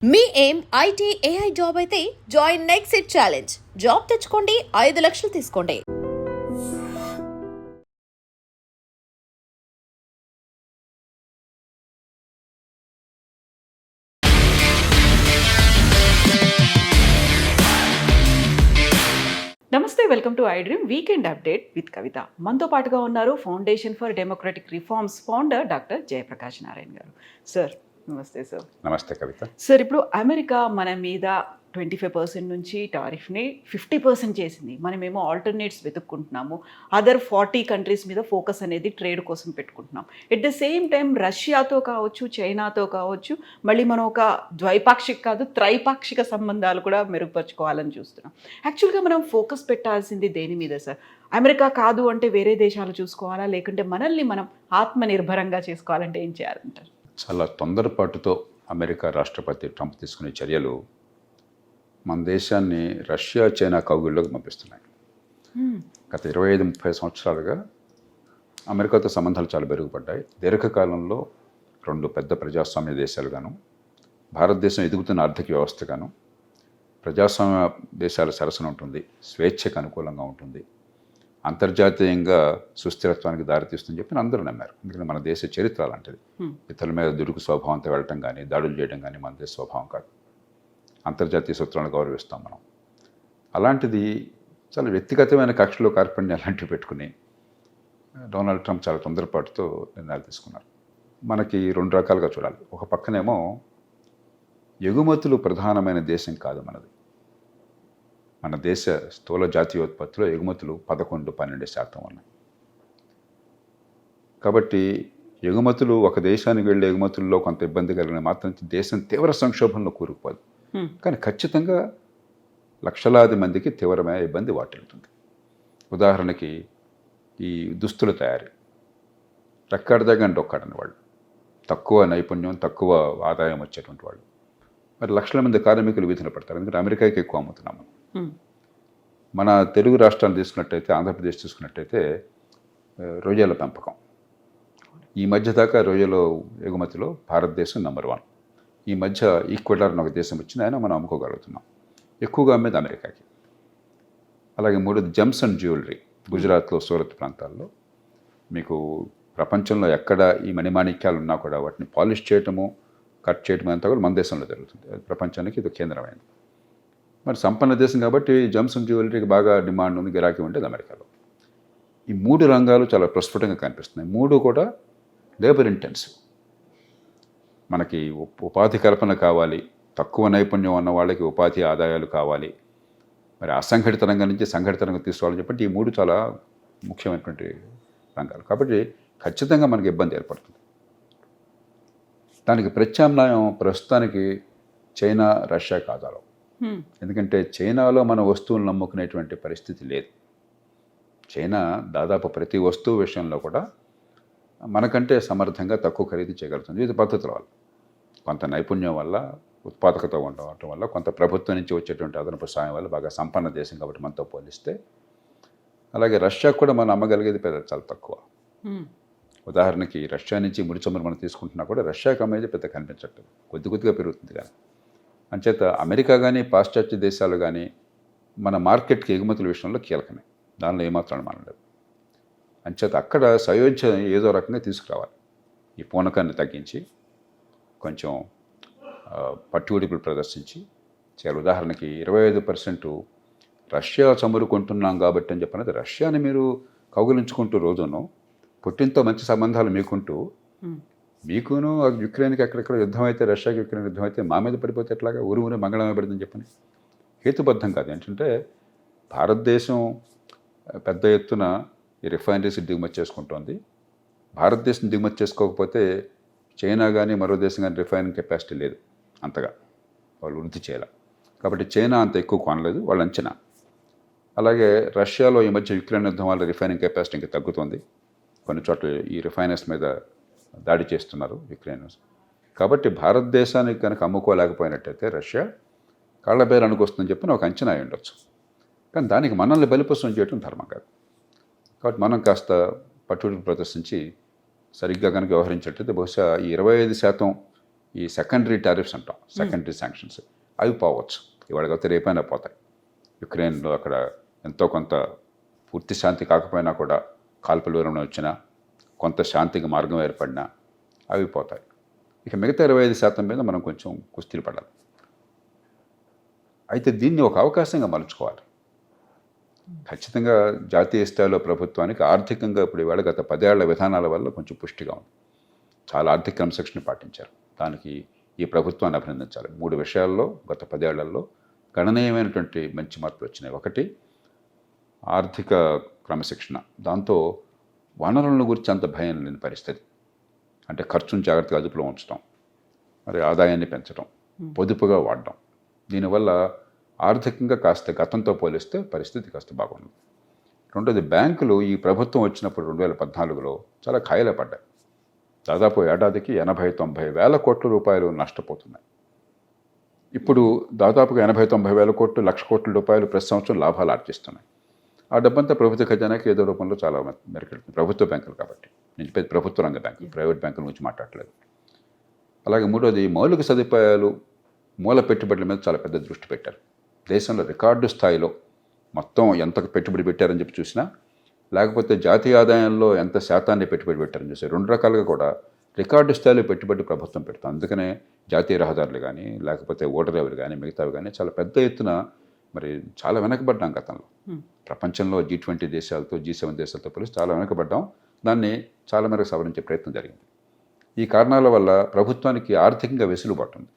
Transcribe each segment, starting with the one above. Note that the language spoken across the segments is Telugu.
మీ ఏం ఐటీ ఏఐ జాబ్ అయితే జాయిన్ నెక్స్ట్ ఇట్ ఛాలెంజ్. జాబ్ తెచ్చుకోండి, 5 లక్షలు తీసుకోండి. నమస్తే, welcome to iDream weekend update with Kavitha. మనతో పాటుగా ఉన్నారు foundation for democratic reforms founder doctor Jayaprakash Narayana garu. Sir నమస్తే. సార్ నమస్తే కవిత. సార్, ఇప్పుడు అమెరికా మన మీద 25% నుంచి టారిఫ్ని 50% చేసింది. మనమేమో ఆల్టర్నేట్స్ వెతుక్కుంటున్నాము. అదర్ 40 కంట్రీస్ మీద ఫోకస్ అనేది ట్రేడ్ కోసం పెట్టుకుంటున్నాం. ఎట్ ద సేమ్ టైం రష్యాతో కావచ్చు, చైనాతో కావచ్చు, మళ్ళీ మనం ఒక ద్వైపాక్షిక కాదు త్రైపాక్షిక సంబంధాలు కూడా మెరుగుపరుచుకోవాలని చూస్తున్నాం. యాక్చువల్గా మనం ఫోకస్ పెట్టాల్సింది దేని మీద సార్? అమెరికా కాదు అంటే వేరే దేశాలు చూసుకోవాలా, లేకుంటే మనల్ని మనం ఆత్మనిర్భరంగా చేసుకోవాలంటే ఏం చేయాలంటారు? చాలా తొందరపాటుతో అమెరికా రాష్ట్రపతి ట్రంప్ తీసుకునే చర్యలు మన దేశాన్ని రష్యా, చైనా కౌగిల్లోకి పంపిస్తున్నాయి. గత 25-30 సంవత్సరాలుగా అమెరికాతో సంబంధాలు చాలా మెరుగుపడ్డాయి. దీర్ఘకాలంలో 2 పెద్ద ప్రజాస్వామ్య దేశాలుగాను, భారతదేశం ఎదుగుతున్న ఆర్థిక వ్యవస్థగాను, ప్రజాస్వామ్య దేశాల సరసన ఉంటుంది, స్వేచ్ఛకు అనుకూలంగా ఉంటుంది, అంతర్జాతీయంగా సుస్థిరత్వానికి దారితీస్తుందని చెప్పి అందరూ నమ్మారు. ఎందుకంటే మన దేశ చరిత్ర అలాంటిది. ఇతరుల మీద దుడుకు స్వభావంతో వెళ్ళటం కానీ, దాడులు చేయడం కానీ మన దేశ స్వభావం కాదు. అంతర్జాతీయ సూత్రాలను గౌరవిస్తాం మనం. అలాంటిది చాలా వ్యక్తిగతమైన కక్షలు, కార్పణ్యం అలాంటివి పెట్టుకుని డొనాల్డ్ ట్రంప్ చాలా తొందరపాటుతో నిర్ణయాలు తీసుకున్నారు. మనకి 2 రకాలుగా చూడాలి. ఒక పక్కనేమో ఎగుమతులు ప్రధానమైన దేశం కాదు మనది. మన దేశ స్థూల జాతీయోత్పత్తిలో ఎగుమతులు 11-12% ఉన్నాయి. కాబట్టి ఎగుమతులు, ఒక దేశానికి వెళ్ళే ఎగుమతుల్లో కొంత ఇబ్బంది కలిగిన మాత్రం దేశం తీవ్ర సంక్షోభంలో కూరుకుపోదు. కానీ ఖచ్చితంగా లక్షలాది మందికి తీవ్రమైన ఇబ్బంది వాటిల్లుతుంది. ఉదాహరణకి ఈ దుస్తుల తయారీ, రెక్కాడదగ్గంటే ఒక్కడని వాళ్ళు, తక్కువ నైపుణ్యం, తక్కువ ఆదాయం వచ్చేటువంటి వాళ్ళు, మరి లక్షల మంది కార్మికులు వీధిన పడతారు. ఎందుకంటే అమెరికాకి ఎక్కువ అమ్ముతున్నాం మనం. మన తెలుగు రాష్ట్రాలు తీసుకున్నట్టయితే, ఆంధ్రప్రదేశ్ తీసుకున్నట్టయితే రొయ్యల పెంపకం, ఈ మధ్య దాకా రొయ్యల ఎగుమతిలో భారతదేశం నెంబర్ 1. ఈ మధ్య ఈక్వెడార్ అని ఒక దేశం వచ్చింది, అయినా మనం అమ్ముకోగలుగుతున్నాం. ఎక్కువగా అమ్మేది అమెరికాకి. అలాగే 3 జెమ్స్ అండ్ జ్యువెలరీ, గుజరాత్లో, సూరత్ ప్రాంతాల్లో మీకు ప్రపంచంలో ఎక్కడ ఈ మణిమాణిక్యాలు ఉన్నా కూడా వాటిని పాలిష్ చేయటము, కట్ చేయటం అంతా కూడా మన దేశంలో జరుగుతుంది. అది ప్రపంచానికి ఇది కేంద్రమైంది. మరి సంపన్న దేశం కాబట్టి జెమ్స్ అండ్ జ్యువెలరీకి బాగా డిమాండ్ ఉంది, గిరాకీ ఉండేది అమెరికాలో. ఈ 3 రంగాలు చాలా ప్రస్ఫుటంగా కనిపిస్తున్నాయి. 3 కూడా లేబర్ ఇంటెన్సివ్. మనకి ఉపాధి కల్పన కావాలి, తక్కువ నైపుణ్యం ఉన్న వాళ్ళకి ఉపాధి ఆదాయాలు కావాలి, మరి అసంఘటిత రంగం నుంచి సంఘటిత రంగం తీసుకోవాలని చెప్పంటే ఈ 3 చాలా ముఖ్యమైనటువంటి రంగాలు. కాబట్టి ఖచ్చితంగా మనకి ఇబ్బంది ఏర్పడుతుంది. దానికి ప్రత్యామ్నాయం ప్రస్తుతానికి చైనా, రష్యాకి ఆధారం. ఎందుకంటే చైనాలో మన వస్తువులను నమ్ముకునేటువంటి పరిస్థితి లేదు. చైనా దాదాపు ప్రతి వస్తువు విషయంలో కూడా మనకంటే సమర్థంగా తక్కువ ఖరీదు చేయగలుగుతుంది. వివిధ పద్ధతుల వల్ల, కొంత నైపుణ్యం వల్ల, ఉత్పాదకత ఉండటం వల్ల, కొంత ప్రభుత్వం నుంచి వచ్చేటువంటి అదనపు సాయం వల్ల బాగా సంపన్న దేశం కాబట్టి మనతో పోలిస్తే. అలాగే రష్యాకు కూడా మనం అమ్మగలిగేది చాలా తక్కువ. ఉదాహరణకి రష్యా నుంచి ముడి చమురు మనం తీసుకుంటున్నా కూడా రష్యాకి అమ్మేది పెద్ద కనిపించట్లేదు, కొద్దిగా పెరుగుతుంది. కానీ అంచేత అమెరికా కానీ, పాశ్చాత్య దేశాలు కానీ మన మార్కెట్కి ఎగుమతుల విషయంలో కీలకమే, దానిలో ఏమాత్రం అనుమానం లేదు. అంచేత అక్కడ సయోధ్య ఏదో రకంగా తీసుకురావాలి. ఈ పూనకాన్ని తగ్గించి కొంచెం పట్టుబిడుపులు ప్రదర్శించి చేయాలి. ఉదాహరణకి 25% రష్యా చమురు కొంటున్నాం కాబట్టి అని చెప్పినది, రష్యాని మీరు కౌగులించుకుంటూ రోజును పుట్టినతో మంచి సంబంధాలు మీకుంటూ, మీకును యుక్రెయిన్కి ఎక్కడెక్కడ యుద్ధం అయితే, రష్యాకి యుక్రెయిన్ యుద్ధం అయితే మా మీద పడిపోతే ఎట్లాగా, ఊరు మంగళమే పడుతుందని చెప్పని హేతుబద్ధం కాదు. ఏంటంటే భారతదేశం పెద్ద ఎత్తున ఈ రిఫైనరీస్ దిగుమతి చేసుకుంటోంది. భారతదేశం దిగుమతి చేసుకోకపోతే చైనా కానీ మరో దేశం కానీ రిఫైనింగ్ కెపాసిటీ లేదు అంతగా, వాళ్ళు వృద్ధి చేయాలి. కాబట్టి చైనా అంత ఎక్కువ కొనలేదు వాళ్ళ అంచనా. అలాగే రష్యాలో ఈ మధ్య యుక్రెయిన్ యుద్ధం వల్ల రిఫైనింగ్ కెపాసిటీ ఇంకా తగ్గుతుంది. కొన్ని చోట్ల ఈ రిఫైనర్స్ మీద దాడి చేస్తున్నారు యుక్రెయినర్స్. కాబట్టి భారతదేశానికి కనుక అమ్ముకోలేకపోయినట్టయితే రష్యా కాళ్ళ బేరానికి వస్తుందని చెప్పి ఒక అంచనా అయి ఉండొచ్చు. కానీ దానికి మనల్ని బలిపశం చేయడం ధర్మం కాదు. కాబట్టి మనం కాస్త పట్టుబడి ప్రదర్శించి సరిగ్గా కనుక వ్యవహరించేటైతే బహుశా ఈ 25% ఈ సెకండరీ టారిఫ్స్ అంటాం, సెకండరీ శాంక్షన్స్, అవి పోవచ్చు. ఇవాళ కాకపోతే రేపైనా పోతాయి. యుక్రెయిన్లో అక్కడ ఎంతో కొంత పూర్తి శాంతి కాకపోయినా కూడా కాల్పుల విరమణ వచ్చినా, కొంత శాంతికి మార్గం ఏర్పడినా అవి పోతాయి. ఇక మిగతా 25% మీద మనం కొంచెం కుస్తీలు పడాలి. అయితే దీన్ని ఒక అవకాశంగా మలుచుకోవాలి. ఖచ్చితంగా జాతీయ స్థాయిలో ప్రభుత్వానికి ఆర్థికంగా ఇప్పుడు ఇవాళ గత 10 ఏళ్ల విధానాల వల్ల కొంచెం పుష్టిగా ఉంది. చాలా ఆర్థిక క్రమశిక్షణ పాటించారు. దానికి ఈ ప్రభుత్వాన్ని అభినందించాలి. 3 విషయాల్లో గత 10 ఏళ్లలో గణనీయమైనటువంటి మంచి మార్పులు వచ్చినాయి. ఒకటి, ఆర్థిక క్రమశిక్షణ. దాంతో వనరులను గురించి అంత భయం లేని పరిస్థితి. అంటే ఖర్చును జాగ్రత్తగా అదుపులో ఉంచడం, మరి ఆదాయాన్ని పెంచడం, పొదుపుగా వాడడం. దీనివల్ల ఆర్థికంగా కాస్త గతంతో పోలిస్తే పరిస్థితి కాస్త బాగుంది. రెండోది, బ్యాంకులు ఈ ప్రభుత్వం వచ్చినప్పుడు 2014లో చాలా ఖాయిలా పడ్డాయి. దాదాపు ఏడాదికి 80-90 వేల కోట్ల రూపాయలు నష్టపోతున్నాయి. ఇప్పుడు దాదాపుగా 80-90 వేల కోట్లు, 1,00,000 కోట్ల రూపాయలు ప్రతి సంవత్సరం లాభాలు ఆర్జిస్తున్నాయి. ఆ డబ్బంతా ప్రభుత్వ ఖజానాకి ఏదో రూపంలో చాలా మెరుగెడుతుంది. ప్రభుత్వ బ్యాంకులు కాబట్టి, నేను ప్రభుత్వ రంగ బ్యాంకులు, ప్రైవేట్ బ్యాంకుల గురించి మాట్లాడలేదు. అలాగే మూడోది, మౌలిక సదుపాయాలు, మూల పెట్టుబడుల మీద చాలా పెద్ద దృష్టి పెట్టారు. దేశంలో రికార్డు స్థాయిలో మొత్తం ఎంత పెట్టుబడి పెట్టారని చెప్పి చూసినా, లేకపోతే జాతీయ ఆదాయంలో ఎంత శాతాన్ని పెట్టుబడి పెట్టారని చూసి, 2 రకాలుగా కూడా రికార్డు స్థాయిలో పెట్టుబడి ప్రభుత్వం పెడుతుంది. అందుకనే జాతీయ రహదారులు కానీ, లేకపోతే ఓడరేవులు కానీ, మిగతావి కానీ చాలా పెద్ద ఎత్తున మరి చాలా వెనకబడ్డాం గతంలో. ప్రపంచంలో G20 దేశాలతో, G7 దేశాలతో పోలిసి చాలా వెనకబడ్డాం. దాన్ని చాలా మేరకు సవరించే ప్రయత్నం జరిగింది. ఈ కారణాల వల్ల ప్రభుత్వానికి ఆర్థికంగా వెసులుబాటు ఉంది.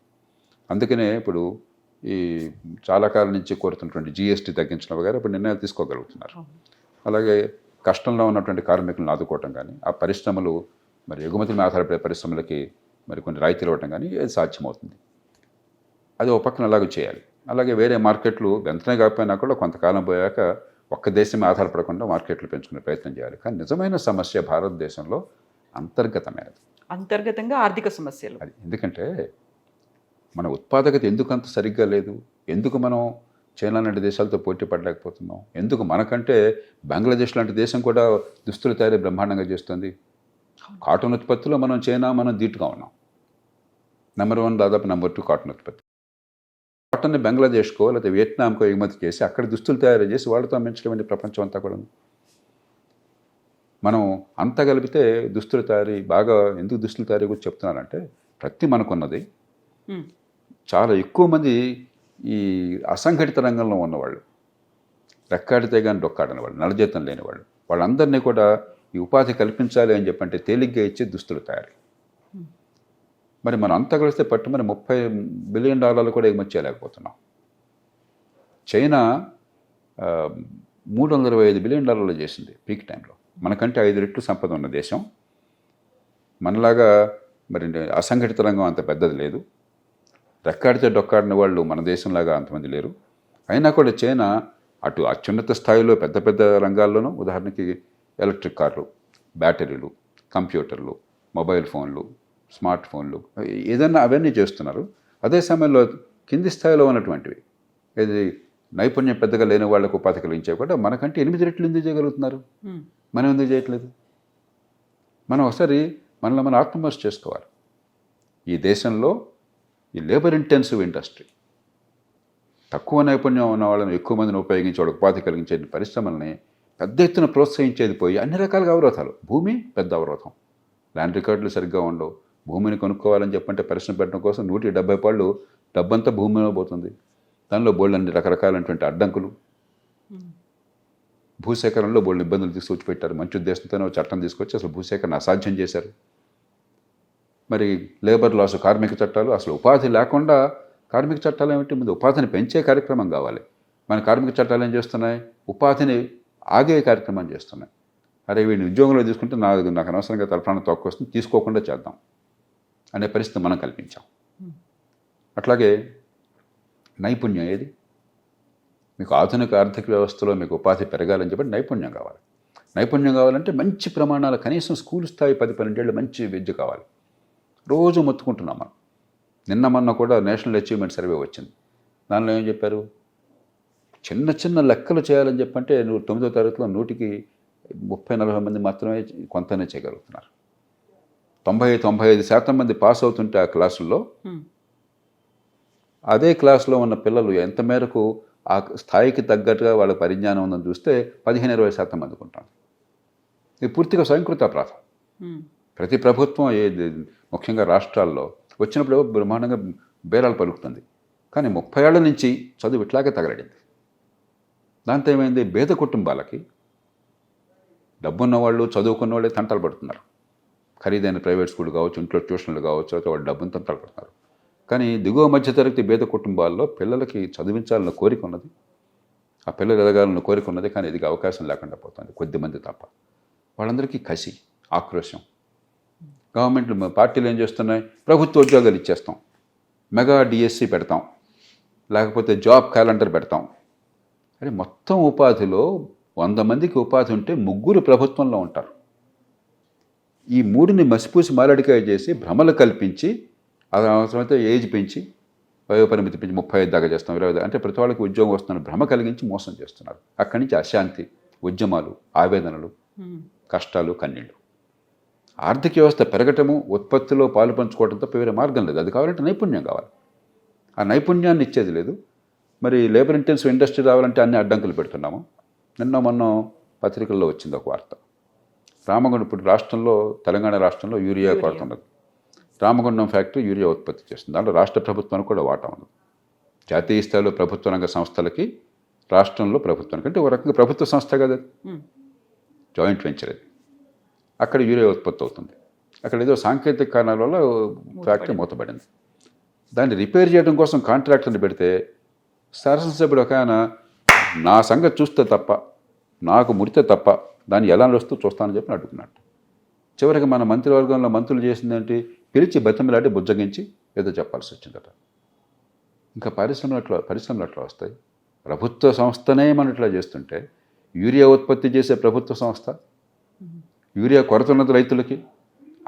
అందుకనే ఇప్పుడు ఈ చాలా కాలం నుంచి కోరుతున్నటువంటి GST తగ్గించడం వగైరా ఇప్పుడు నిర్ణయాలు తీసుకోగలుగుతున్నారు. అలాగే కష్టంలో ఉన్నటువంటి కార్మికులను ఆదుకోవటం కానీ, ఆ పరిశ్రమలు మరి ఎగుమతుల మీద ఆధారపడే పరిశ్రమలకి మరి కొన్ని రాయితీలు ఇవ్వటం కానీ అది సాధ్యమవుతుంది. అది ఒక పక్కన అలాగే చేయాలి. అలాగే వేరే మార్కెట్లు వెంటనే కాకపోయినా కూడా కొంతకాలం పోయాక ఒక్క దేశమే ఆధారపడకుండా మార్కెట్లు పెంచుకునే ప్రయత్నం చేయాలి. కానీ నిజమైన సమస్య భారతదేశంలో అంతర్గతమైనది. అంతర్గతంగా ఆర్థిక సమస్యలు. అది ఎందుకంటే మన ఉత్పాదకత ఎందుకు అంత సరిగ్గా లేదు? ఎందుకు మనం చైనా లాంటి దేశాలతో పోటీ పడలేకపోతున్నాం? ఎందుకు మనకంటే బంగ్లాదేశ్ లాంటి దేశం కూడా దుస్తులు తయారీ బ్రహ్మాండంగా చేస్తుంది. కాటన్ ఉత్పత్తిలో మనం ధీటుగా ఉన్నాం. నెంబర్ 1, దాదాపు నెంబర్ 2 కాటన్ ఉత్పత్తి. కాటన్ని బంగ్లాదేశ్కో లేదా వియత్నాంకో ఎగుమతి చేసి అక్కడ దుస్తులు తయారు చేసి వాళ్ళతో పెంచడం ప్రపంచం అంతా కూడా ఉంది. మనం అంతా కలిపితే దుస్తుల తయారీ బాగా ఎందుకు దుస్తుల తయారీ గురించి చెప్తున్నానంటే, ప్రతి మనకున్నది చాలా ఎక్కువ మంది ఈ అసంఘటిత రంగంలో ఉన్నవాళ్ళు, రెక్కాడితే కానీ డొక్కాడని వాళ్ళు, నలజీతం లేని వాళ్ళు, వాళ్ళందరినీ కూడా ఈ ఉపాధి కల్పించాలి అని చెప్పంటే తేలిగ్గా ఇచ్చే దుస్తులు తయారీ. మరి మనం అంతా కలిస్తే పట్టుమని $30 బిలియన్ కూడా ఎగుమతి చేయలేకపోతున్నాం. చైనా $325 బిలియన్ చేసింది పీక్ టైంలో. మనకంటే 5 రెట్లు సంపద ఉన్న దేశం. మనలాగా మరి అసంఘటిత రంగం అంత పెద్దది లేదు. రెక్కాడితే డొక్కాడిన వాళ్ళు మన దేశంలాగా అంతమంది లేరు. అయినా కూడా చైనా అటు అత్యున్నత స్థాయిలో పెద్ద పెద్ద రంగాల్లోనూ, ఉదాహరణకి ఎలక్ట్రిక్ కార్లు, బ్యాటరీలు, కంప్యూటర్లు, మొబైల్ ఫోన్లు, స్మార్ట్ ఫోన్లు, ఏదన్నా అవన్నీ చేస్తున్నారు. అదే సమయంలో కింది స్థాయిలో ఉన్నటువంటివి, ఇది నైపుణ్యం పెద్దగా లేని వాళ్ళకు ఉపాధి కలిగించే కూడా మనకంటే 8 రెట్లు ఎందుకు చేయగలుగుతున్నారు? మనం ఎందుకు చేయట్లేదు? మనం ఒకసారి మనల్ని మనం ఆత్మవిమర్శ చేసుకోవాలి. ఈ దేశంలో ఈ లేబర్ ఇంటెన్సివ్ ఇండస్ట్రీ, తక్కువ నైపుణ్యం ఉన్న వాళ్ళని ఎక్కువ మందిని ఉపయోగించి వాళ్ళకి ఉపాధి కలిగించే పరిశ్రమల్ని పెద్ద ఎత్తున ప్రోత్సహించేది పోయి అన్ని రకాలుగా అవరోధాలు. భూమి పెద్ద అవరోధం, ల్యాండ్ రికార్డులు సరిగ్గా ఉండవు. భూమిని కొనుక్కోవాలని చెప్పంటే పరిశ్రమ పెట్టడం కోసం 170 పాళ్ళు డబ్బంతా భూమిలో పోతుంది. దానిలో బోల్డ్ రకరకాలైనటువంటి అడ్డంకులు, భూసేకరణలో బోల్డ్ ఇబ్బందులు తీసుకొచ్చి పెట్టారు. మంచి ఉద్దేశంతోనే చట్టం తీసుకొచ్చి అసలు భూసేకరణ అసాధ్యం చేశారు. మరి లేబర్ లాస్, కార్మిక చట్టాలు, అసలు ఉపాధి లేకుండా కార్మిక చట్టాలు ఏమిటి? ముందు ఉపాధిని పెంచే కార్యక్రమం కావాలి. మన కార్మిక చట్టాలు ఏం చేస్తున్నాయి? ఉపాధిని ఆగే కార్యక్రమం చేస్తున్నాయి. అరే వీడిని ఉద్యోగంలో తీసుకుంటే నాకు అనవసరంగా తలప్రాణం తక్కువ వస్తుంది, తీసుకోకుండా చేద్దాం అనే పరిస్థితి మనం కల్పించాం. అట్లాగే నైపుణ్యం ఏది? మీకు ఆధునిక ఆర్థిక వ్యవస్థలో మీకు ఉపాధి పెరగాలని చెప్పి నైపుణ్యం కావాలి. నైపుణ్యం కావాలంటే మంచి ప్రమాణాలు, కనీసం స్కూల్ స్థాయి 10-12 ఏళ్ళు మంచి విద్య కావాలి. రోజు మొత్తుకుంటున్నాం మనం. నిన్న మొన్న కూడా నేషనల్ అచీవ్మెంట్ సర్వే వచ్చింది. దానిలో ఏం చెప్పారు? చిన్న చిన్న లెక్కలు చేయాలని చెప్పంటే 9వ తరగతిలో 100కి 30-40 మంది మాత్రమే కొంతనే చేయగలుగుతున్నారు. 90-95% మంది పాస్ అవుతుంటే ఆ క్లాసుల్లో అదే క్లాసులో ఉన్న పిల్లలు ఎంత మేరకు ఆ స్థాయికి తగ్గట్టుగా వాళ్ళ పరిజ్ఞానం ఉందని చూస్తే 15-20% మందికి ఉంటాం. ఇది పూర్తిగా స్వయంకృత అపరాధం. ప్రతి ప్రభుత్వం ముఖ్యంగా రాష్ట్రాల్లో వచ్చినప్పుడు బ్రహ్మాండంగా బేరాలు పలుకుతుంది. కానీ 30 ఏళ్ల నుంచి చదువు ఇట్లాగే తగలడింది. దాంతో ఏమైంది, పేద కుటుంబాలకి డబ్బున్న వాళ్ళు చదువుకున్న వాళ్ళే తంటాలు పడుతున్నారు. ఖరీదైన ప్రైవేట్ స్కూల్ కావచ్చు, ఇంట్లో ట్యూషన్లు కావచ్చు, అయితే వాళ్ళు డబ్బును తంటాలు పడుతున్నారు. కానీ దిగువ మధ్యతరగతి పేద కుటుంబాల్లో పిల్లలకి చదివించాలన్న కోరిక ఉన్నది, ఆ పిల్లలు ఎదగాలన్న కోరిక ఉన్నది. కానీ ఇది అవకాశం లేకుండా పోతుంది, కొద్దిమంది తప్ప. వాళ్ళందరికీ కసి, ఆక్రోశం. గవర్నమెంట్ పార్టీలు ఏం చేస్తున్నాయి, ప్రభుత్వ ఉద్యోగాలు ఇచ్చేస్తాం, మెగా డిఎస్సి పెడతాం, లేకపోతే జాబ్ క్యాలెండర్ పెడతాం. అంటే మొత్తం ఉపాధిలో 100 మందికి ఉపాధి ఉంటే 3 ప్రభుత్వంలో ఉంటారు. ఈ 3ని మసిపూసి మారడికాయ చేసి భ్రమలు కల్పించి, అది అవసరమైతే ఏజ్ పెంచి, వయోపరిమితి పెంచి 35 దాకా చేస్తాం, 20 అంటే ప్రతి వాళ్ళకి ఉద్యోగం వస్తున్న భ్రమ కలిగించి మోసం చేస్తున్నారు. అక్కడి నుంచి అశాంతి, ఉద్యమాలు, ఆవేదనలు, కష్టాలు, కన్నీళ్ళు. ఆర్థిక వ్యవస్థ పెరగటము, ఉత్పత్తిలో పాలు పంచుకోవడం తప్ప వేరే మార్గం లేదు. అది కావాలంటే నైపుణ్యం కావాలి. ఆ నైపుణ్యాన్ని ఇచ్చేది లేదు. మరి లేబర్ ఇంటెన్సివ్ ఇండస్ట్రీ రావాలంటే అన్ని అడ్డంకులు పెడుతున్నాము. నిన్న మొన్న పత్రికల్లో వచ్చింది ఒక వార్త. రామగుండం, ఇప్పుడు రాష్ట్రంలో, తెలంగాణ రాష్ట్రంలో యూరియా కొరత ఉన్నది. రామగుండం ఫ్యాక్టరీ యూరియా ఉత్పత్తి చేస్తుంది. దాంట్లో రాష్ట్ర ప్రభుత్వానికి కూడా వాటా ఉన్నది. జాతీయ స్థాయిలో ప్రభుత్వ రంగ సంస్థలకి, రాష్ట్రంలో ప్రభుత్వానికి, అంటే ఒక రకంగా ప్రభుత్వ సంస్థ కదా, జాయింట్ వెంచర్ అది. అక్కడ యూరియా ఉత్పత్తి అవుతుంది. అక్కడ ఏదో సాంకేతిక కారణాల వల్ల ఫ్యాక్టరీ మూతపడింది. దాన్ని రిపేర్ చేయడం కోసం కాంట్రాక్టర్ని పెడితే శాసనసభ్యుడు ఒక ఆయన, నా సంగతి చూస్తే తప్ప, నాకు ముడితే తప్ప దాన్ని ఎలా నడుస్తూ చూస్తానని చెప్పి అడుగుతున్నాడు. చివరికి మన మంత్రివర్గంలో మంత్రులు చేసిందేంటి, పిలిచి బతిమలాడి బుజ్జగించి ఏదో చెప్పాల్సి వచ్చిందట. ఇంకా పరిశ్రమలు అట్లా వస్తాయి. ప్రభుత్వ సంస్థనే మనం ఇట్లా చేస్తుంటే, యూరియా ఉత్పత్తి చేసే ప్రభుత్వ సంస్థ, యూరియా కొరత ఉన్నది రైతులకి,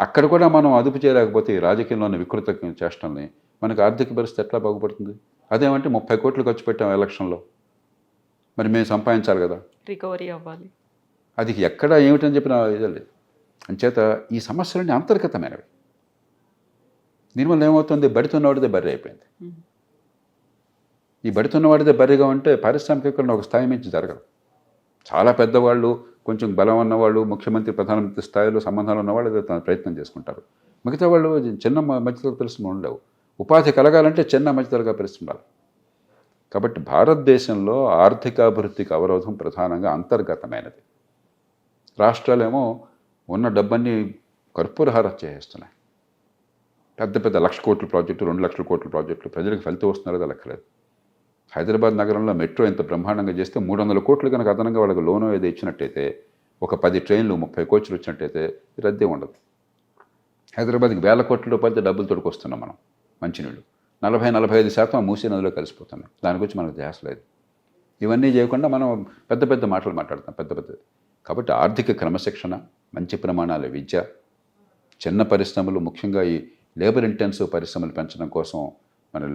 అక్కడ కూడా మనం అదుపు చేయలేకపోతే ఈ రాజకీయంలో ఉన్న వికృత చేష్టల్ని, మనకు ఆర్థిక పరిస్థితి ఎట్లా బాగుపడుతుంది? అదేమంటే 30 కోట్లు ఖర్చు పెట్టాం ఎలక్షన్లో, మరి మేము సంపాదించాలి కదా, రికవరీ అవ్వాలి. అది ఎక్కడ ఏమిటని చెప్పిన ఇదే లేదు. అంచేత ఈ సమస్యలన్నీ అంతర్గతమైనవి. దీనివల్ల ఏమవుతుంది, బడితున్నవాడిదే బర్రె అయిపోయింది. ఈ బడితున్నవాడిదే బర్రెగా ఉంటే పారిశ్రామికీకరణ ఒక స్థాయి నుంచి జరగదు. చాలా పెద్దవాళ్ళు, కొంచెం బలం ఉన్నవాళ్ళు, ముఖ్యమంత్రి, ప్రధానమంత్రి స్థాయిలో సంబంధాలు ఉన్నవాళ్ళు ఏదో ప్రయత్నం చేసుకుంటారు. మిగతా వాళ్ళు చిన్న మధ్యతరగతి పరిశ్రమలు ఉండవు. ఉపాధి కలగాలంటే చిన్న మధ్యతరగతి పరిశ్రమలు. కాబట్టి భారతదేశంలో ఆర్థికాభివృద్ధికి అవరోధం ప్రధానంగా అంతర్గతమైనది. రాష్ట్రాలేమో ఉన్న డబ్బన్ని కర్పూరహార చేసేస్తున్నాయి. పెద్ద పెద్ద 1,00,000 కోట్ల ప్రాజెక్టు, 2 లక్షల కోట్ల ప్రాజెక్టులు, ప్రజలకు ఫలితం వస్తున్నారో లెక్కలేదు. హైదరాబాద్ నగరంలో మెట్రో ఎంత బ్రహ్మాండంగా చేస్తే 300 కోట్లు కనుక అదనంగా వాళ్ళకి లోను ఏదో ఇచ్చినట్టయితే, ఒక 10 ట్రైన్లు 30 కోచ్లు వచ్చినట్టయితే రద్దీ ఉండదు. హైదరాబాద్కి 1,000 కోట్ల రూపాయలతో డబ్బులు తోడుకొస్తున్నాం మనం. మంచినీళ్ళు 40-45% మూసీ నదిలో కలిసిపోతున్నాయి. దాని గురించి మనకు ధ్యాస లేదు. ఇవన్నీ చేయకుండా మనం పెద్ద పెద్ద మాటలు మాట్లాడుతాం, పెద్ద పెద్దది. కాబట్టి ఆర్థిక క్రమశిక్షణ, మంచి ప్రమాణాల విద్య, చిన్న పరిశ్రమలు, ముఖ్యంగా ఈ లేబర్ ఇంటెన్సివ్ పరిశ్రమలు పెంచడం కోసం మన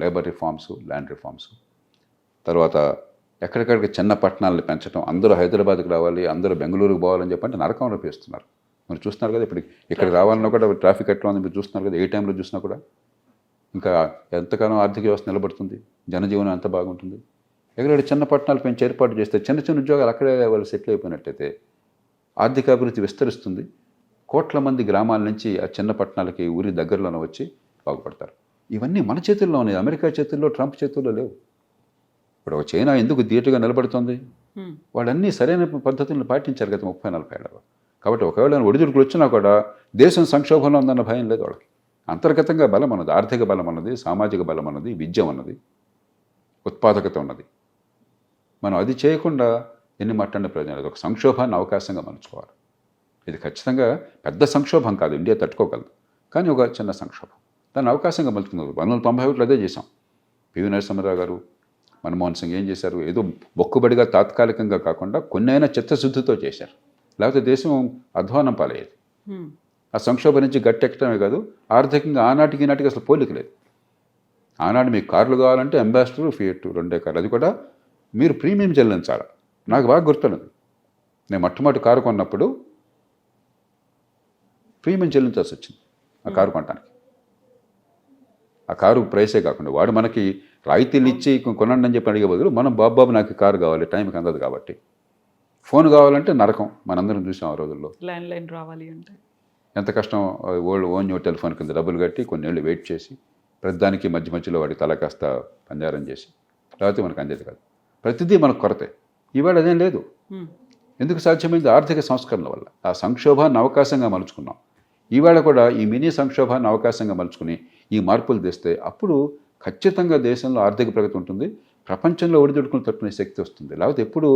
లేబర్ రిఫార్మ్స్, ల్యాండ్ రిఫార్మ్స్, తర్వాత ఎక్కడికక్కడికి చిన్న పట్టణాలను పెంచడం, అందరూ హైదరాబాద్కి రావాలి, అందరూ బెంగళూరుకు పోవాలని చెప్పంటే నరకంలో పేస్తున్నారు. మీరు చూస్తున్నారు కదా, ఇప్పుడు ఇక్కడ రావాలన్నా కూడా ట్రాఫిక్ ఎట్లా ఉంది మీరు చూస్తున్నారు కదా, ఏ టైంలో చూసినా కూడా. ఇంకా ఎంతకాలం ఆర్థిక వ్యవస్థ నిలబడుతుంది, జనజీవనం ఎంత బాగుంటుంది? ఎక్కడైనా చిన్న పట్టణాలు పెంచి ఏర్పాటు చేస్తే, చిన్న చిన్న ఉద్యోగాలు అక్కడే వాళ్ళు సెటిల్ అయిపోయినట్టయితే ఆర్థికాభివృద్ధి విస్తరిస్తుంది. కోట్ల మంది గ్రామాల నుంచి ఆ చిన్న పట్టణాలకి ఊరి దగ్గరలోనే వచ్చి బాగుపడతారు. ఇవన్నీ మన చేతుల్లో ఉన్నాయి, అమెరికా చేతుల్లో, ట్రంప్ చేతుల్లో లేవు. ఇప్పుడు ఒక చైనా ఎందుకు ధీటుగా నిలబడుతుంది? వాళ్ళన్నీ సరైన పద్ధతులను పాటించారు గత 30-40 ఏళ్ళలో. కాబట్టి ఒకవేళ ఒడిదుడుకులు వచ్చినా కూడా దేశం సంక్షోభంలో ఉందన్న భయం లేదు వాళ్ళకి. అంతర్గతంగా బలం ఉన్నది, ఆర్థిక బలం ఉన్నది, సామాజిక బలం ఉన్నది, విద్య ఉన్నది, ఉత్పాదకత ఉన్నది. మనం అది చేయకుండా ఎన్ని మాట్లాడిన ప్రయోజనం లేదు. ఒక సంక్షోభాన్ని అవకాశంగా మలుచుకోవాలి. ఇది ఖచ్చితంగా పెద్ద సంక్షోభం కాదు, ఇండియా తట్టుకోగలదు, కానీ ఒక చిన్న సంక్షోభం, దాన్ని అవకాశంగా మలుచుకున్నారు. 1991 అదే చేశాం. పివి నరసింహారావు గారు, మన్మోహన్ సింగ్ ఏం చేశారు, ఏదో మొక్కుబడిగా తాత్కాలికంగా కాకుండా కొన్నైనా చిత్తశుద్ధితో చేశారు. లేకపోతే దేశం అధ్వానం పాలయ్యేది. ఆ సంక్షోభం నుంచి గట్టెక్కడమే కాదు, ఆర్థికంగా ఆనాటికి ఈనాటికి అసలు పోలిక లేదు. ఆనాడు మీకు కార్లు కావాలంటే అంబాసిడర్, ఫియట్ 2 కార్లు, అది కూడా మీరు ప్రీమియం చెల్లించాలి. నాకు బాగా గుర్తున్నది, నేను మొట్టమొదటి కారు కొన్నప్పుడు ప్రీమియం చెల్లించాల్సి వచ్చింది ఆ కారు కొనడానికి. ఆ కారు ప్రైసే కాకుండా వాడు మనకి రాయితీలు ఇచ్చి కొనండి అని చెప్పి అడిగే బదులు మనం బాబు నాకు కారు కావాలి, టైంకి అందదు కాబట్టి. ఫోన్ కావాలంటే నరకం, మనందరం చూసాం ఆ రోజుల్లో. ల్యాండ్లైన్ రావాలి అంటే ఎంత కష్టం. ఓన్ టెలిఫోన్ కింద డబ్బులు కట్టి కొన్నేళ్ళు వెయిట్ చేసి ప్రతిదానికి మధ్యలో వాడి తల కాస్త పంజారం చేసి లేకపోతే మనకు అందేది కాదు. ప్రతిదీ మనకు కొరతే. ఇవాళ అదేం లేదు. ఎందుకు సాధ్యమైంది? ఆర్థిక సంస్కరణల వల్ల. ఆ సంక్షోభాన్ని అవకాశంగా మలుచుకున్నాం. ఇవాళ కూడా ఈ మినీ సంక్షోభాన్ని అవకాశంగా మలుచుకుని ఈ మార్పులు తెస్తే అప్పుడు ఖచ్చితంగా దేశంలో ఆర్థిక ప్రగతి ఉంటుంది, ప్రపంచంలో ఒడిదుడుకులు తట్టుకునే శక్తి వస్తుంది. లేకపోతే ఎప్పుడు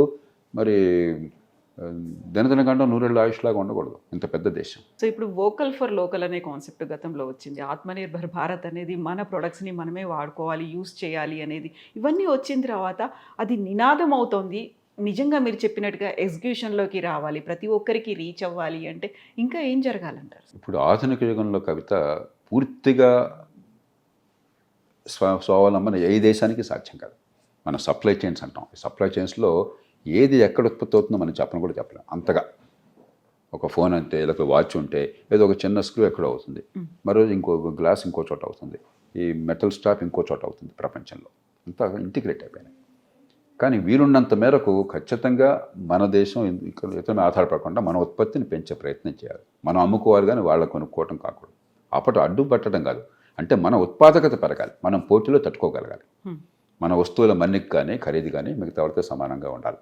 మరి దినదినగండం నూరేళ్ళ ఆయుష్లాగా ఉండకూడదు ఇంత పెద్ద దేశం. సో ఇప్పుడు వోకల్ ఫర్ లోకల్ అనే కాన్సెప్ట్ గతంలో వచ్చింది. ఆత్మనిర్భర్ భారత్ అనేది మన ప్రొడక్ట్స్ని మనమే వాడుకోవాలి, యూస్ చేయాలి అనేది ఇవన్నీ వచ్చిన తర్వాత అది నినాదం అవుతోంది. నిజంగా మీరు చెప్పినట్టుగా ఎగ్జిక్యూషన్లోకి రావాలి, ప్రతి ఒక్కరికి రీచ్ అవ్వాలి అంటే ఇంకా ఏం జరగాలంటారు? ఇప్పుడు ఆధునిక యుగంలో కవిత పూర్తిగా స్వావలంబన ఏ దేశానికి సాధ్యం కాదు. మన సప్లై చైన్స్ అంటాం. ఈ సప్లై చైన్స్లో ఏది ఎక్కడ ఉత్పత్తి అవుతుందో మనం చెప్పను కూడా చెప్పలేం. అంతగా ఒక ఫోన్ అంటే లేకపోతే వాచ్ ఉంటే ఏదో ఒక చిన్న స్క్రూ ఎక్కడో అవుతుంది, మరో ఇంకో గ్లాస్ ఇంకో చోట అవుతుంది, ఈ మెటల్ స్టాప్ ఇంకో చోట అవుతుంది. ప్రపంచంలో అంతా ఇంటిగ్రేట్ అయిపోయినాయి. కానీ వీలున్నంత మేరకు ఖచ్చితంగా మన దేశం ఇతరులను ఆధారపడకుండా మన ఉత్పత్తిని పెంచే ప్రయత్నం చేయాలి. మనం అమ్ముకోవాలి కానీ వాళ్ళ కొనుక్కోవటం కాకూడదు. అప్పటి అడ్డు పట్టడం కాదు, అంటే మన ఉత్పాదకత పెరగాలి, మనం పోటీలో తట్టుకోగలగాలి. మన వస్తువుల మన్నిక కానీ ఖరీదు కానీ మిగతా వాళ్ళతో సమానంగా ఉండాలి,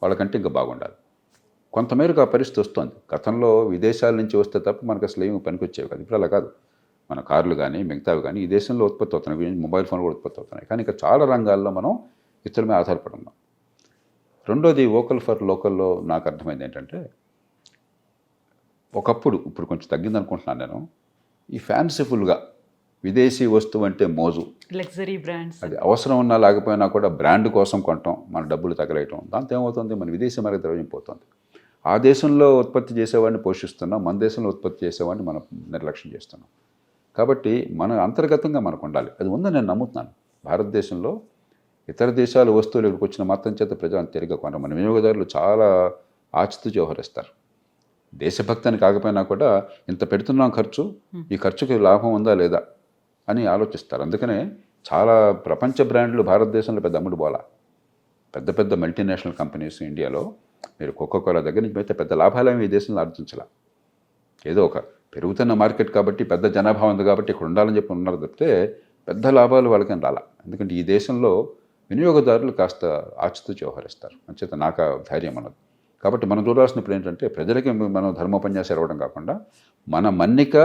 వాళ్ళకంటే ఇంకా బాగుండాలి. కొంతమేరకు ఆ పరిస్థితి వస్తుంది. గతంలో విదేశాల నుంచి వస్తే తప్ప మనకు అసలు ఏమి పనికొచ్చేవి కాదు. ఇప్పుడు అలా కాదు. మన కార్లు కానీ మిగతావి కానీ ఈ దేశంలో ఉత్పత్తి అవుతున్నాయి, మొబైల్ ఫోన్లు కూడా ఉత్పత్తి అవుతున్నాయి. కానీ ఇంకా చాలా రంగాల్లో మనం ఇతరుల మీద ఆధారపడి ఉన్నాం. రెండోది వోకల్ ఫర్ లోకల్లో నాకు అర్థమైంది ఏంటంటే, ఒకప్పుడు ఇప్పుడు కొంచెం తగ్గింది అనుకుంటున్నాను నేను, ఈ ఫ్యాన్సీఫుల్గా విదేశీ వస్తువు అంటే మోజు, లగ్జరీ బ్రాండ్స్, అది అవసరం ఉన్నా లేకపోయినా కూడా బ్రాండ్ కోసం కొనటం, మన డబ్బులు తగలేయటం, దాంతో ఏమవుతుంది, మన విదేశీ మార్గ ద్రవ్యం పోతుంది. ఆ దేశంలో ఉత్పత్తి చేసేవాడిని పోషిస్తున్నాం, మన దేశంలో ఉత్పత్తి చేసేవాడిని మనం నిర్లక్ష్యం చేస్తున్నాం. కాబట్టి మన అంతర్గతంగా మనకు ఉండాలి. అది ఉందని నేను నమ్ముతున్నాను. భారతదేశంలో ఇతర దేశాల వస్తువులు ఇక్కడికి వచ్చిన మాత్రం చేత ప్రజలను తిరిగి కొనరు. మన వినియోగదారులు చాలా ఆచితూచి వ్యవహరిస్తారు. దేశభక్తి అని కాకపోయినా కూడా ఇంత పెడుతున్నాం ఖర్చు, ఈ ఖర్చుకి లాభం ఉందా లేదా అని ఆలోచిస్తారు. అందుకనే చాలా ప్రపంచ బ్రాండ్లు భారతదేశంలో పెద్ద అమ్ముడు పోలా. పెద్ద పెద్ద మల్టీనేషనల్ కంపెనీస్ ఇండియాలో మీరు కోకోకోలా దగ్గర నుంచి అయితే పెద్ద లాభాలేమి ఈ దేశంలో ఆర్జించాల. ఏదో ఒక పెరుగుతున్న మార్కెట్ కాబట్టి పెద్ద జనాభా ఉంది కాబట్టి ఇక్కడ ఉండాలని చెప్పి ఉన్నారు తప్పితే పెద్ద లాభాలు వాళ్ళకని రాలా. ఎందుకంటే ఈ దేశంలో వినియోగదారులు కాస్త ఆచితూచి వ్యవహరిస్తారు. అంచేత నాకు ధైర్యం అన్నది. కాబట్టి మనం చూడాల్సినప్పుడు ఏంటంటే, ప్రజలకి మనం ధర్మోపన్యాసం ఇవ్వడం కాకుండా మన మన్నిక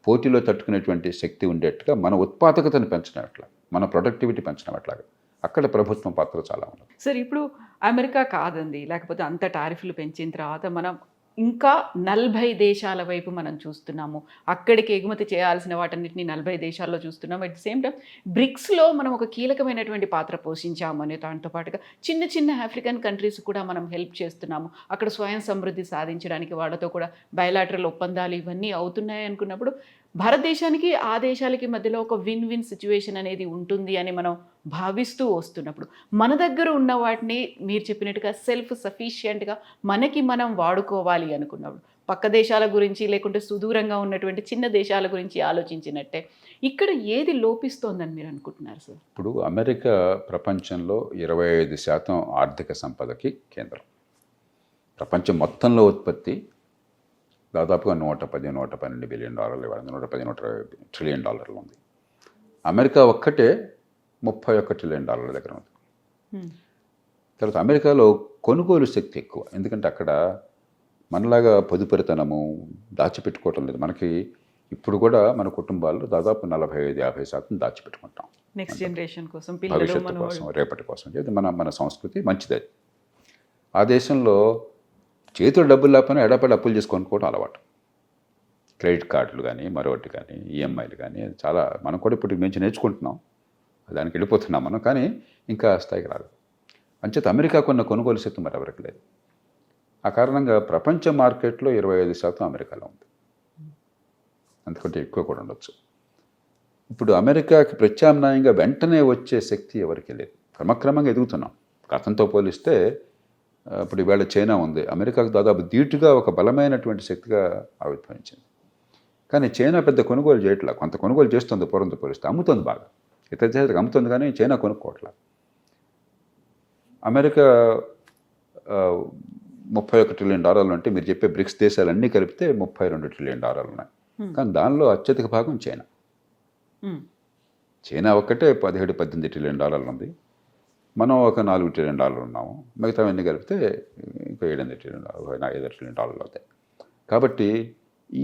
పోటీలో తట్టుకునేటువంటి శక్తి ఉండేట్టుగా మన ఉత్పాదకతను పెంచడం ఎట్లా, మన ప్రొడక్టివిటీ పెంచడం ఎట్లాగా, అక్కడ ప్రభుత్వం పాత్ర చాలా ఉన్నది. సార్ ఇప్పుడు అమెరికా కాదండి, లేకపోతే అంత టారిఫ్లు పెంచిన తర్వాత మనం ఇంకా 40 దేశాల వైపు మనం చూస్తున్నాము. అక్కడికి ఎగుమతి చేయాల్సిన వాటన్నిటిని 40 దేశాల్లో చూస్తున్నాము. అట్ ది సేమ్ టైం బ్రిక్స్లో మనం ఒక కీలకమైనటువంటి పాత్ర పోషించాము అనే దాంతో పాటుగా చిన్న చిన్న ఆఫ్రికన్ కంట్రీస్ కూడా మనం హెల్ప్ చేస్తున్నాము. అక్కడ స్వయం సమృద్ధి సాధించడానికి వాళ్ళతో కూడా బయలాటరల్ ఒప్పందాలు ఇవన్నీ అవుతున్నాయి అనుకున్నప్పుడు భారతదేశానికి ఆ దేశాలకి మధ్యలో ఒక విన్ విన్ సిచ్యువేషన్ అనేది ఉంటుంది అని మనం భావిస్తూ వస్తున్నప్పుడు మన దగ్గర ఉన్న వాటిని మీరు చెప్పినట్టుగా సెల్ఫ్ సఫిషియెంట్గా మనకి మనం వాడుకోవాలి అనుకున్నప్పుడు పక్క దేశాల గురించి లేకుంటే సుదూరంగా ఉన్నటువంటి చిన్న దేశాల గురించి ఆలోచించినట్టే ఇక్కడ ఏది లోపిస్తోందని మీరు అనుకుంటున్నారు సార్? ఇప్పుడు అమెరికా ప్రపంచంలో 25% ఆర్థిక సంపదకి కేంద్రం. ప్రపంచం మొత్తంలో ఉత్పత్తి దాదాపుగా $112 బిలియన్, $120 ట్రిలియన్ ఉంది. అమెరికా ఒక్కటే $31 ట్రిలియన్ దగ్గర ఉంది. తర్వాత అమెరికాలో కొనుగోలు శక్తి ఎక్కువ, ఎందుకంటే అక్కడ మనలాగా పొదుపరితనము దాచిపెట్టుకోవటం లేదు. మనకి ఇప్పుడు కూడా మన కుటుంబాల్లో దాదాపు 45-50% దాచిపెట్టుకుంటాం నెక్స్ట్ జనరేషన్ కోసం, భవిష్యత్తు కోసం, రేపటి కోసం. ఇది మన సంస్కృతి మంచిది. ఆ దేశంలో చేతులు డబ్బులు లేకపోయినా ఎడపడి అప్పులు చేసుకొనుకోవడం అలవాటు. క్రెడిట్ కార్డులు కానీ మరొకటి కానీ ఈఎంఐలు కానీ చాలా మనం కూడా ఇప్పుడు మంచి నేర్చుకుంటున్నాం, దానికి వెళ్ళిపోతున్నాం మనం. కానీ ఇంకా స్థాయికి రాదు. అంచేత అమెరికా కొన్న కొనుగోలు శక్తి మరి ఎవరికి లేదు. ఆ కారణంగా ప్రపంచ మార్కెట్లో 25% అమెరికాలో ఉంది, అందుకంటే ఎక్కువ కూడా ఉండొచ్చు. ఇప్పుడు అమెరికాకి ప్రత్యామ్నాయంగా వెంటనే వచ్చే శక్తి ఎవరికి లేదు. క్రమక్రమంగా ఎదుగుతున్నాం. గతంతో పోలిస్తే ఇప్పుడు ఈవేళ చైనా ఉంది, అమెరికాకు దాదాపు ధీటుగా ఒక బలమైనటువంటి శక్తిగా ఆవిర్భవించింది. కానీ చైనా పెద్ద కొనుగోలు చేయట్లా. కొంత కొనుగోలు చేస్తుంది పూర్వంతో పోలిస్తే, అమ్ముతుంది బాగా, ఇతర దేశాలకు అమ్ముతుంది, కానీ చైనా కొనుక్కోవట్లా. అమెరికా $31 ట్రిలియన్ అంటే మీరు చెప్పే బ్రిక్స్ దేశాలన్నీ కలిపితే $32 ట్రిలియన్ ఉన్నాయి. కానీ దానిలో అత్యధిక భాగం చైనా. చైనా ఒక్కటే $17-18 ట్రిలియన్ ఉంది. మనం ఒక $4 ట్రిలియన్ ఉన్నాము. మిగతావన్నీ కలిపితే ఇంకో $7 ట్రిలియన్, $5 ట్రిలియన్ అవుతాయి. కాబట్టి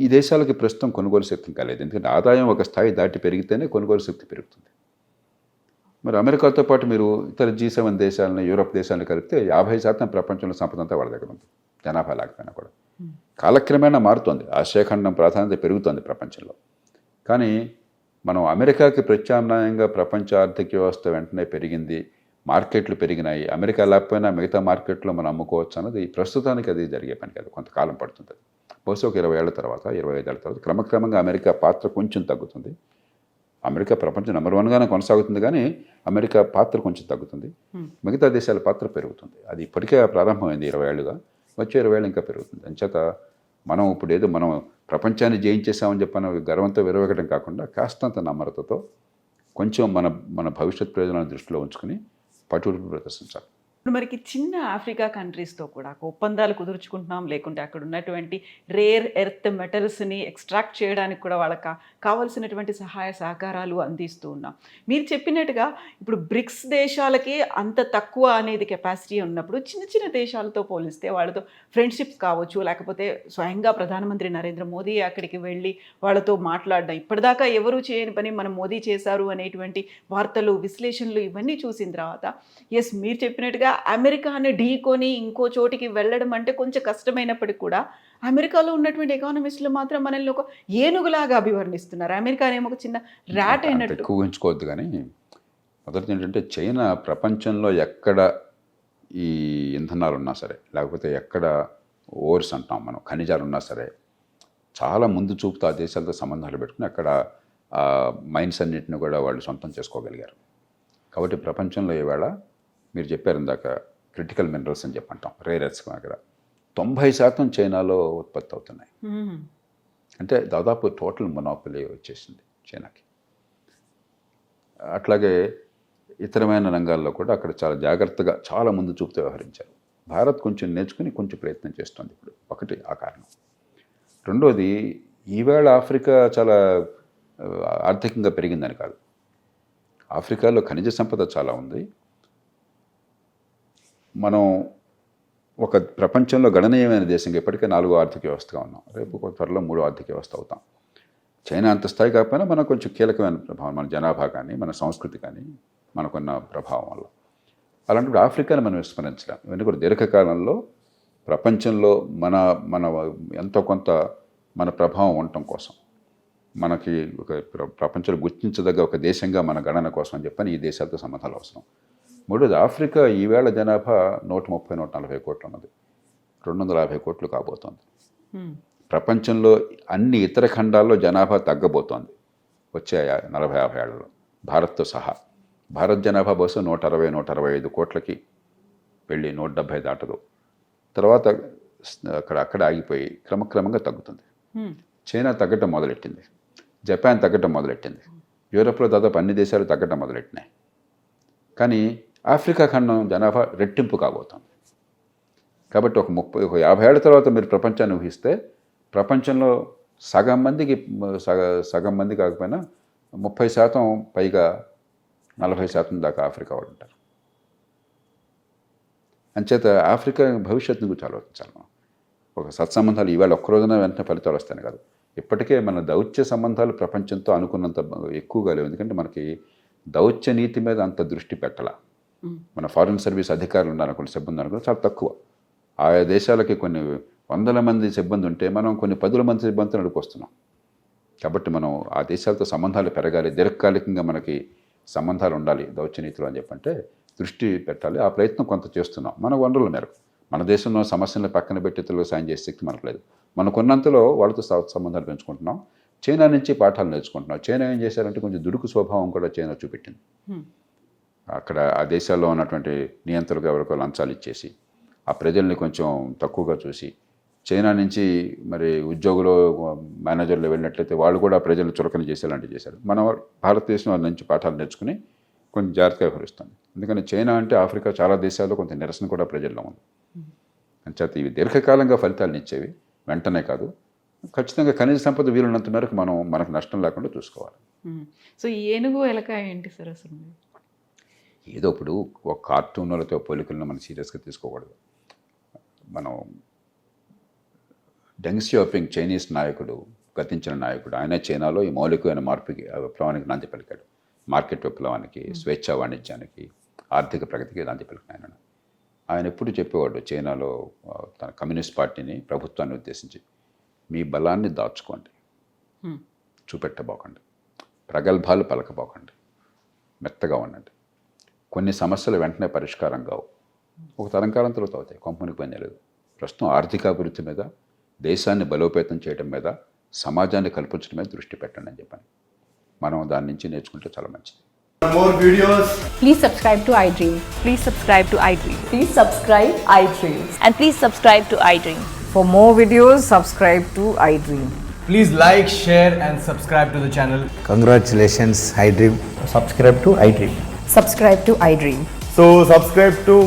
ఈ దేశాలకి ప్రస్తుతం కొనుగోలు శక్తి కాలేదు. ఎందుకంటే ఆదాయం ఒక స్థాయి దాటి పెరిగితేనే కొనుగోలు శక్తి పెరుగుతుంది. మరి అమెరికాతో పాటు మీరు ఇతర G7 దేశాలను, యూరోప్ దేశాలను కలిపితే 50% ప్రపంచంలో సంపద అంతా వాళ్ళ దగ్గర ఉంది, జనాభా లేకపోయినా కూడా. కాలక్రమేణా మారుతోంది, ఆసియాఖండం ప్రాధాన్యత పెరుగుతోంది ప్రపంచంలో. కానీ మనం అమెరికాకి ప్రత్యామ్నాయంగా ప్రపంచ ఆర్థిక వ్యవస్థ వెంటనే పెరిగింది, మార్కెట్లు పెరిగినాయి, అమెరికా లేకపోయినా మిగతా మార్కెట్లో మనం అమ్ముకోవచ్చు అన్నది ప్రస్తుతానికి అది జరిగే పని కాదు, కొంతకాలం పడుతుంది. బహుశా ఒక 20 ఏళ్ల తర్వాత, 25 ఏళ్ల తర్వాత క్రమక్రమంగా అమెరికా పాత్ర కొంచెం తగ్గుతుంది. అమెరికా ప్రపంచం నెంబర్ 1గానే కొనసాగుతుంది, కానీ అమెరికా పాత్ర కొంచెం తగ్గుతుంది, మిగతా దేశాల పాత్ర పెరుగుతుంది. అది ఇప్పటికే ప్రారంభమైంది 20 ఏళ్ళుగా, వచ్చే 20 ఏళ్ళు ఇంకా పెరుగుతుంది. అంచేత మనం ఇప్పుడు ఏదో మనం ప్రపంచాన్ని జయించేసామని చెప్పిన గర్వంతో విరవగడం కాకుండా కాస్తంత నమ్రతతో కొంచెం మన భవిష్యత్ ప్రయోజనాలను దృష్టిలో ఉంచుకుని పట్టుదల ప్రదర్శించాలి. ఇప్పుడు మనకి చిన్న ఆఫ్రికా కంట్రీస్తో కూడా ఒప్పందాలు కుదుర్చుకుంటున్నాం, లేకుంటే అక్కడ ఉన్నటువంటి రేర్ ఎర్త్ మెటల్స్ని ఎక్స్ట్రాక్ట్ చేయడానికి కూడా వాళ్ళకి కావాల్సినటువంటి సహాయ సహకారాలు అందిస్తూ ఉన్నాం. మీరు చెప్పినట్టుగా ఇప్పుడు బ్రిక్స్ దేశాలకి అంత తక్కువ అనేది కెపాసిటీ ఉన్నప్పుడు చిన్న చిన్న దేశాలతో పోలిస్తే వాళ్ళతో ఫ్రెండ్షిప్స్ కావచ్చు, లేకపోతే స్వయంగా ప్రధానమంత్రి నరేంద్ర మోదీ అక్కడికి వెళ్ళి వాళ్ళతో మాట్లాడడం, ఇప్పటిదాకా ఎవరు చేయని పని మనం మోదీ చేశారు అనేటువంటి వార్తలు, విశ్లేషణలు ఇవన్నీ చూసిన తర్వాత ఎస్ మీరు చెప్పినట్టుగా అమెరికాని ఢీకొని ఇంకో చోటికి వెళ్ళడం అంటే కొంచెం కష్టమైనప్పటికీ కూడా అమెరికాలో ఉన్నటువంటి ఎకానమిస్టులు మాత్రం మనల్ని ఒక ఏనుగులాగా అభివర్ణిస్తున్నారు. అమెరికానేమో ఒక చిన్న ర్యాట్ అయినట్టు. ఎక్కువ ఊహించుకోవద్దు. కానీ మొదటి ఏంటంటే చైనా ప్రపంచంలో ఎక్కడ ఈ ఇంధనాలు ఉన్నా సరే, లేకపోతే ఎక్కడ ఓర్స్ అంటాం మనం, ఖనిజాలు ఉన్నా సరే, చాలా ముందు చూపుతూ ఆ దేశాలతో సంబంధాలు పెట్టుకుని అక్కడ మైన్స్ అన్నింటిని కూడా వాళ్ళు సొంతం చేసుకోగలిగారు. కాబట్టి ప్రపంచంలో ఈవేళ మీరు చెప్పారు ఇందాక క్రిటికల్ మినరల్స్ అని చెప్పంటాం, రేర్ ఎర్త్స్, అక్కడ 90% చైనాలో ఉత్పత్తి అవుతున్నాయి. అంటే దాదాపు టోటల్ మొనోపలీ వచ్చేసింది చైనాకి. అట్లాగే ఇతరమైన రంగాల్లో కూడా అక్కడ చాలా జాగ్రత్తగా, చాలా ముందు చూపుతూ వ్యవహరించారు. భారత్ కొంచెం నేర్చుకుని కొంచెం ప్రయత్నం చేస్తుంది ఇప్పుడు. ఒకటి ఆ కారణం. రెండోది, ఈవేళ ఆఫ్రికా చాలా ఆర్థికంగా పెరిగిందని కాదు. ఆఫ్రికాలో ఖనిజ సంపద చాలా ఉంది. మనం ఒక ప్రపంచంలో గణనీయమైన దేశంగా ఇప్పటికే 4వ ఆర్థిక వ్యవస్థగా ఉన్నాం. రేపు త్వరలో 3వ ఆర్థిక వ్యవస్థ అవుతాం. చైనా అంత స్థాయి కాకపోయినా మనకు కొంచెం కీలకమైన ప్రభావం, మన జనాభా కానీ, మన సంస్కృతి కానీ, మనకున్న ప్రభావం వల్ల. అలాంటి ఆఫ్రికాని మనం విస్మరించలేం. ఇవన్నీ కూడా దీర్ఘకాలంలో ప్రపంచంలో మన ఎంతో కొంత మన ప్రభావం ఉండటం కోసం, మనకి ఒక ప్రపంచంలో గుర్తించదగ్గ ఒక దేశంగా మన గణన కోసం అని చెప్పని ఈ దేశాలతో సంబంధాలు అవసరం. మూడోది, ఆఫ్రికా ఈవేళ జనాభా 130-140 కోట్లు ఉన్నది, 250 కోట్లు కాబోతోంది. ప్రపంచంలో అన్ని ఇతర ఖండాల్లో జనాభా తగ్గబోతోంది వచ్చే 40-50 ఏళ్లలో, భారత్తో సహా. భారత్ జనాభా బహుశా 160-165 కోట్లకి వెళ్ళి 170 దాటదు. తర్వాత అక్కడ ఆగిపోయి క్రమక్రమంగా తగ్గుతుంది. చైనా తగ్గటం మొదలెట్టింది, జపాన్ తగ్గటం మొదలెట్టింది, యూరోప్లో దాదాపు అన్ని దేశాలు తగ్గటం మొదలెట్టినాయి. కానీ ఆఫ్రికా ఖండం జనాభా రెట్టింపు కాబోతుంది. కాబట్టి ఒక 50 ఏళ్ల తర్వాత మీరు ప్రపంచాన్ని ఊహిస్తే, ప్రపంచంలో సగం మంది కాకపోయినా 30% పైగా, 40% దాకా ఆఫ్రికా వాళ్ళు ఉంటారు. అంచేత ఆఫ్రికా భవిష్యత్తును గురించి ఆలోచించాలి మనం. ఒక సత్సంబంధాలు ఈవేళ ఒక్కరోజున వెంటనే ఫలితాలు వస్తాయి కాదు. ఇప్పటికే మన దౌత్య సంబంధాలు ప్రపంచంతో అనుకున్నంత ఎక్కువగా లేవు. ఎందుకంటే మనకి దౌత్య నీతి మీద అంత దృష్టి పెట్టాల. మన ఫారిన్ సర్వీస్ అధికారులు ఉన్నారు, కొన్ని సిబ్బంది అనుకో చాలా తక్కువ. ఆయా దేశాలకి కొన్ని 100 మంది సిబ్బంది ఉంటే మనం కొన్ని 10 మంది సిబ్బందితో నడుపుకొస్తున్నాం. కాబట్టి మనం ఆ దేశాలతో సంబంధాలు పెరగాలి, దీర్ఘకాలికంగా మనకి సంబంధాలు ఉండాలి దౌత్య నీతిలో అని చెప్పంటే దృష్టి పెట్టాలి. ఆ ప్రయత్నం కొంత చేస్తున్నాం మన వనరుల మేరకు. మన దేశంలో సమస్యలను పక్కన పెట్టి ఇతరులకు సాయం చేసే శక్తి మనకు లేదు. మనకున్నంతలో వాళ్ళతో సంబంధాలు పెంచుకుంటున్నాం. చైనా నుంచి పాఠాలు నేర్చుకుంటున్నాం. చైనా ఏం చేశారంటే కొంచెం దుడుకు స్వభావం కూడా చైనా చూపెట్టింది. అక్కడ ఆ దేశాల్లో ఉన్నటువంటి నియంత్రణకు ఎవరికో లంచాలు ఇచ్చేసి, ఆ ప్రజల్ని కొంచెం తక్కువగా చూసి చైనా నుంచి మరి ఉద్యోగులు మేనేజర్లు వెళ్ళినట్లయితే వాళ్ళు కూడా ప్రజలు చులకన చేసేలాంటివి చేశారు. మన భారతదేశం వాళ్ళ నుంచి పాఠాలు నేర్చుకుని కొంచెం జాగ్రత్తగా వ్యవహరిస్తుంది. ఎందుకంటే చైనా అంటే ఆఫ్రికా చాలా దేశాల్లో కొంత నిరసన కూడా ప్రజల్లో ఉంది. అంచేత ఇవి దీర్ఘకాలంగా ఫలితాలను ఇచ్చేవి, వెంటనే కాదు. ఖచ్చితంగా ఖనిజ సంపద వీలున్నంత మేరకు మనకు నష్టం లేకుండా చూసుకోవాలి. సో ఈ ఏనుగు ఎలక ఏంటి సార్ అసలు? ఏదో ఇప్పుడు ఒక కార్టూన్లతో పోలికలను మనం సీరియస్గా తీసుకోకూడదు. మనం డెంగ్ షియాపింగ్ చైనీస్ నాయకుడు, గతించిన నాయకుడు, ఆయన చైనాలో ఈ మౌలికమైన మార్పుకి విప్లవానికి నాంది పలికాడు. మార్కెట్ విప్లవానికి, స్వేచ్ఛా వాణిజ్యానికి, ఆర్థిక ప్రగతికి నాంది పలికిన ఆయన ఎప్పుడు చెప్పేవాడు చైనాలో తన కమ్యూనిస్ట్ పార్టీని, ప్రభుత్వాన్ని ఉద్దేశించి, మీ బలాన్ని దాచుకోండి, చూపెట్టబోకండి, ప్రగల్భాలు పలకబోకండి, మెత్తగా ఉండండి. కొన్ని సమస్యలు వెంటనే పరిష్కారం కావు, ఒక తరంకాలం తర్వాత అవుతాయి, కొంపనికి పని లేదు. ప్రస్తుతం ఆర్థికాభివృద్ధి మీద, దేశాన్ని బలోపేతం చేయడం మీద, సమాజాన్ని కల్పించడం మీద దృష్టి పెట్టండి అని చెప్పాను. మనం దాని నుంచి నేర్చుకుంటే చాలా మంచిది. More videos. Please subscribe to iDream. Please subscribe to iDream. Please subscribe iDream. And please subscribe to iDream. For more videos, subscribe to iDream. Please like, share, and subscribe to the channel. Congratulations, iDream. Subscribe to iDream. Subscribe to iDream. So subscribe to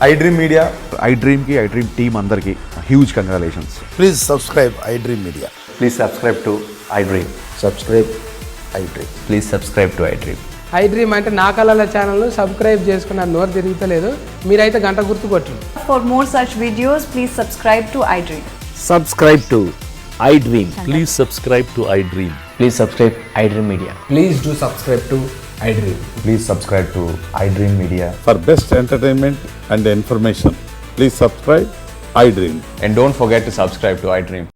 iDream Media. iDream ki iDream team andarki huge congratulations. Please subscribe iDream Media. Please subscribe to iDream. Subscribe iDream. Please subscribe to iDream. iDream అంటే నా కళల ఛానల్ సబ్స్క్రైబ్ చేసుకున్న నోరు తిరుగుతలేదు, మీరైతే గంట గుర్తు కొట్టండి. For more such videos, please subscribe to iDream. Subscribe to iDream. Please subscribe to iDream. Please subscribe iDream Media. Please do subscribe to iDream. Please subscribe to iDream Media. For best entertainment and information, please subscribe iDream. And don't forget to subscribe to iDream.